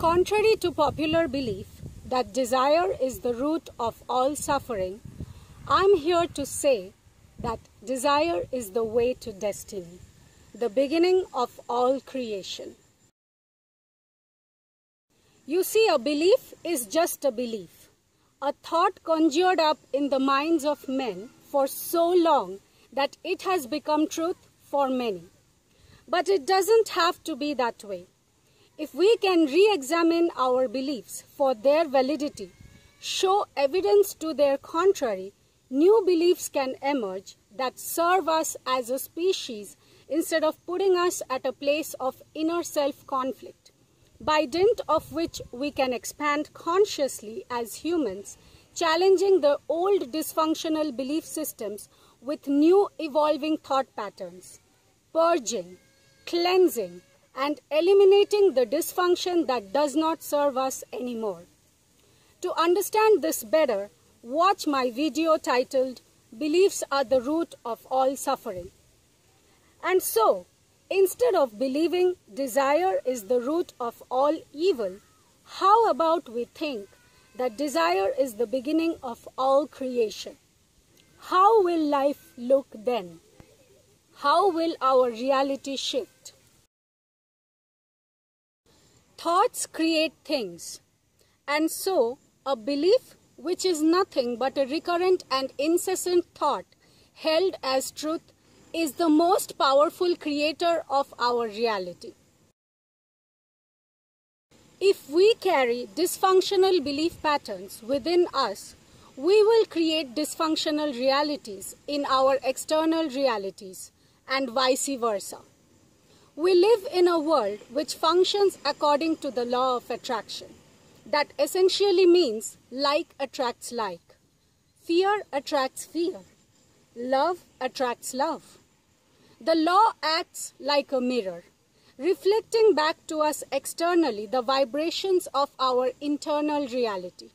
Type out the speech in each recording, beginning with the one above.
Contrary to popular belief that desire is the root of all suffering, I am here to say that desire is the way to destiny, the beginning of all creation. You see, a belief is just a belief, a thought conjured up in the minds of men for so long that it has become truth for many. But it doesn't have to be that way. If we can re-examine our beliefs for their validity, show evidence to their contrary, new beliefs can emerge that serve us as a species instead of putting us at a place of inner self-conflict, by dint of which we can expand consciously as humans, challenging the old dysfunctional belief systems with new evolving thought patterns, purging, cleansing, and eliminating the dysfunction that does not serve us anymore. To understand this better, watch my video titled "Beliefs are the Root of All Suffering." And so, instead of believing desire is the root of all evil, how about we think that desire is the beginning of all creation? How will life look then? How will our reality shift? Thoughts create things, and so a belief, which is nothing but a recurrent and incessant thought held as truth, is the most powerful creator of our reality. If we carry dysfunctional belief patterns within us, we will create dysfunctional realities in our external realities, and vice versa. We live in a world which functions according to the law of attraction. That essentially means like attracts like. Fear attracts fear. Love attracts love. The law acts like a mirror, reflecting back to us externally the vibrations of our internal reality.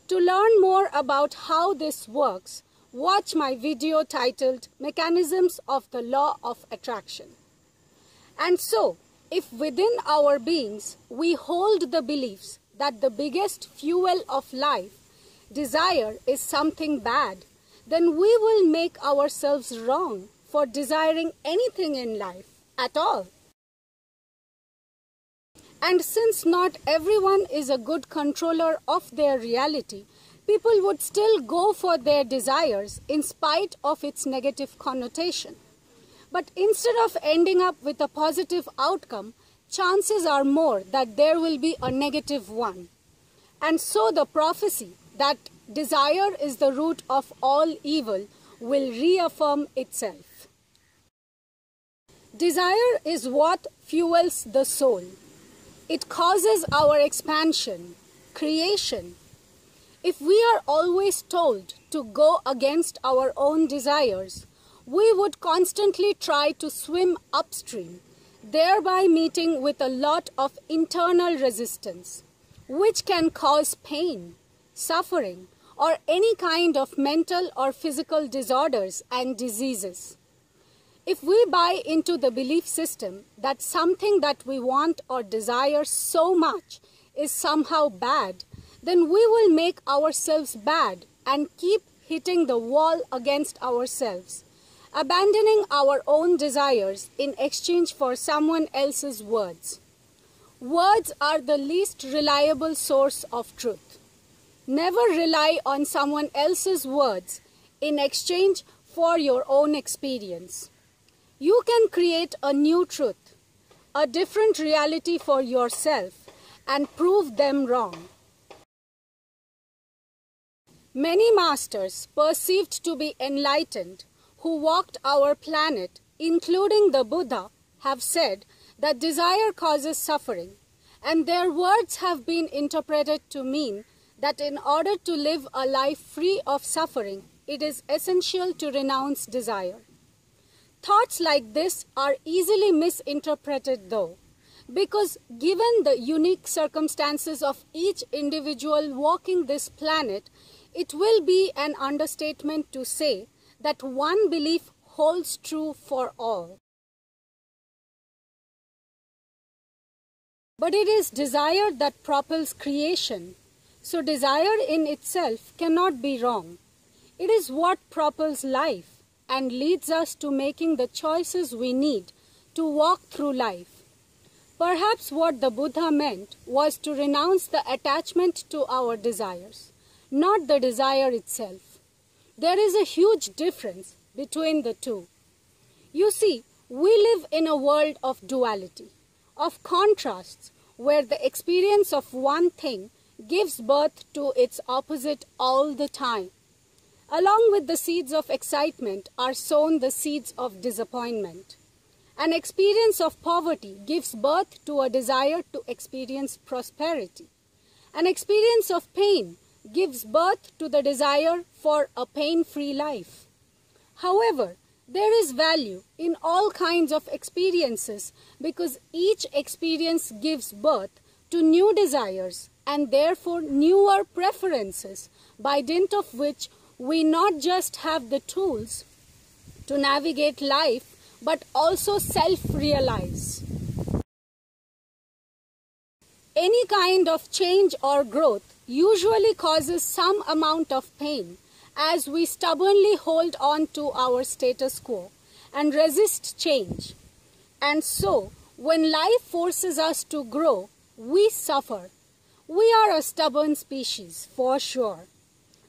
To learn more about how this works, watch my video titled "Mechanisms of the Law of Attraction." And so, if within our beings we hold the beliefs that the biggest fuel of life, desire, is something bad, then we will make ourselves wrong for desiring anything in life at all. And since not everyone is a good controller of their reality, people would still go for their desires in spite of its negative connotation. But instead of ending up with a positive outcome, chances are more that there will be a negative one. And so the prophecy that desire is the root of all evil will reaffirm itself. Desire is what fuels the soul. It causes our expansion, creation. If we are always told to go against our own desires, we would constantly try to swim upstream, thereby meeting with a lot of internal resistance, which can cause pain, suffering, or any kind of mental or physical disorders and diseases. If we buy into the belief system that something that we want or desire so much is somehow bad, then we will make ourselves bad and keep hitting the wall against ourselves, abandoning our own desires in exchange for someone else's words. Words are the least reliable source of truth. Never rely on someone else's words in exchange for your own experience. You can create a new truth, a different reality for yourself, and prove them wrong. Many masters perceived to be enlightened who walked our planet, including the Buddha, have said that desire causes suffering, and their words have been interpreted to mean that in order to live a life free of suffering, it is essential to renounce desire. Thoughts like this are easily misinterpreted though, because given the unique circumstances of each individual walking this planet, it will be an understatement to say that one belief holds true for all. But it is desire that propels creation. So desire in itself cannot be wrong. It is what propels life and leads us to making the choices we need to walk through life. Perhaps what the Buddha meant was to renounce the attachment to our desires, not the desire itself. There is a huge difference between the two. You see, we live in a world of duality, of contrasts, where the experience of one thing gives birth to its opposite all the time. Along with the seeds of excitement are sown the seeds of disappointment. An experience of poverty gives birth to a desire to experience prosperity. An experience of pain gives birth to the desire for a pain-free life. However, there is value in all kinds of experiences because each experience gives birth to new desires and therefore newer preferences, by dint of which we not just have the tools to navigate life but also self-realize. Any kind of change or growth usually causes some amount of pain as we stubbornly hold on to our status quo and resist change. And so, when life forces us to grow, we suffer. We are a stubborn species, for sure.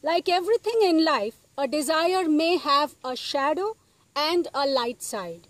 Like everything in life, a desire may have a shadow and a light side.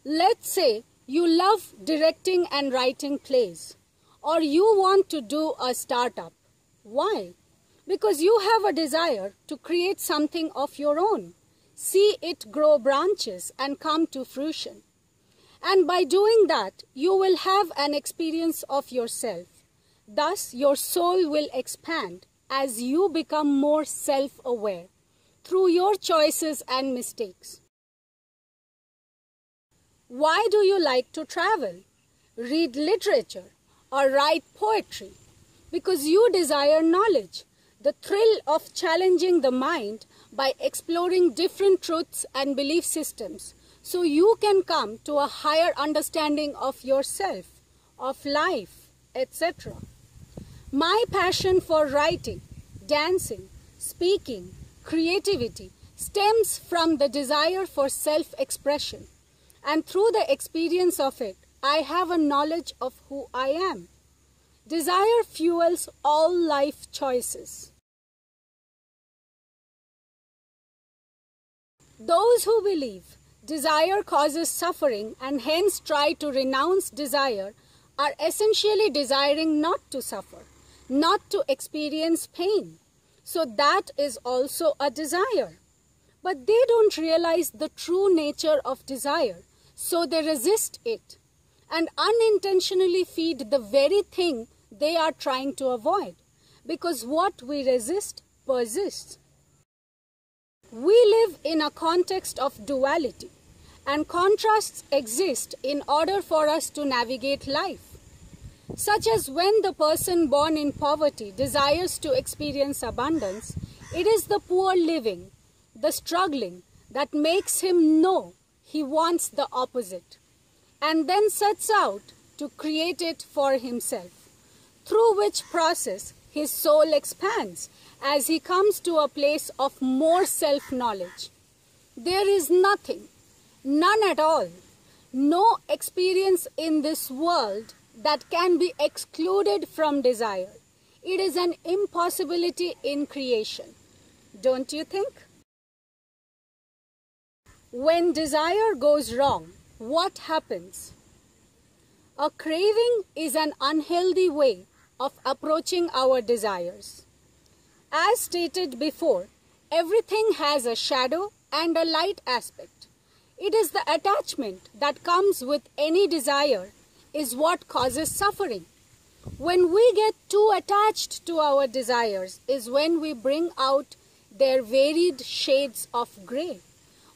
Let's say you love directing and writing plays, or you want to do a startup. Why? Because you have a desire to create something of your own, see it grow branches and come to fruition. And by doing that, you will have an experience of yourself. Thus, your soul will expand as you become more self-aware through your choices and mistakes. Why do you like to travel, read literature, or write poetry? Because you desire knowledge, the thrill of challenging the mind by exploring different truths and belief systems, so you can come to a higher understanding of yourself, of life, etc. My passion for writing, dancing, speaking, creativity stems from the desire for self-expression, and through the experience of it, I have a knowledge of who I am. Desire fuels all life choices. Those who believe desire causes suffering and hence try to renounce desire are essentially desiring not to suffer, not to experience pain. So that is also a desire. But they don't realize the true nature of desire, so they resist it and unintentionally feed the very thing they are trying to avoid, because what we resist persists. We live in a context of duality, and contrasts exist in order for us to navigate life. Such as when the person born in poverty desires to experience abundance, it is the poor living, the struggling, that makes him know he wants the opposite, and then sets out to create it for himself, through which process his soul expands as he comes to a place of more self-knowledge. There is nothing, none at all, no experience in this world that can be excluded from desire. It is an impossibility in creation, don't you think? When desire goes wrong, what happens? A craving is an unhealthy way of approaching our desires. As stated before, everything has a shadow and a light aspect. It is the attachment that comes with any desire is what causes suffering. When we get too attached to our desires is when we bring out their varied shades of grey.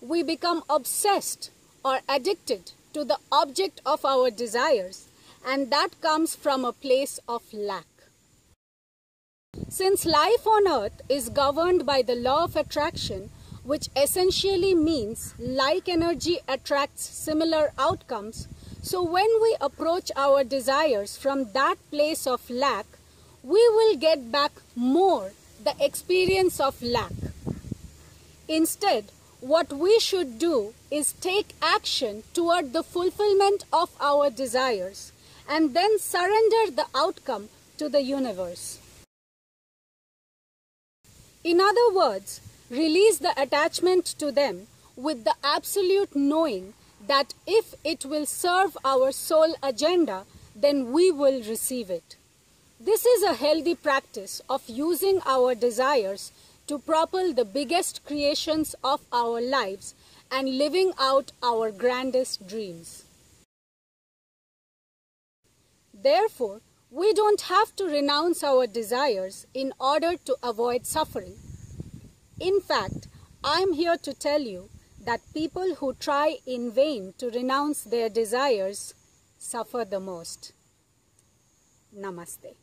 We become obsessed or addicted to the object of our desires, and that comes from a place of lack. Since life on earth is governed by the law of attraction, which essentially means like energy attracts similar outcomes, So when we approach our desires from that place of lack, we will get back more the experience of lack. Instead, what we should do is take action toward the fulfillment of our desires and then surrender the outcome to the universe. In other words, release the attachment to them with the absolute knowing that if it will serve our soul agenda, then we will receive it. This is a healthy practice of using our desires to propel the biggest creations of our lives and living out our grandest dreams. Therefore, we don't have to renounce our desires in order to avoid suffering. In fact, I am here to tell you that people who try in vain to renounce their desires suffer the most. Namaste.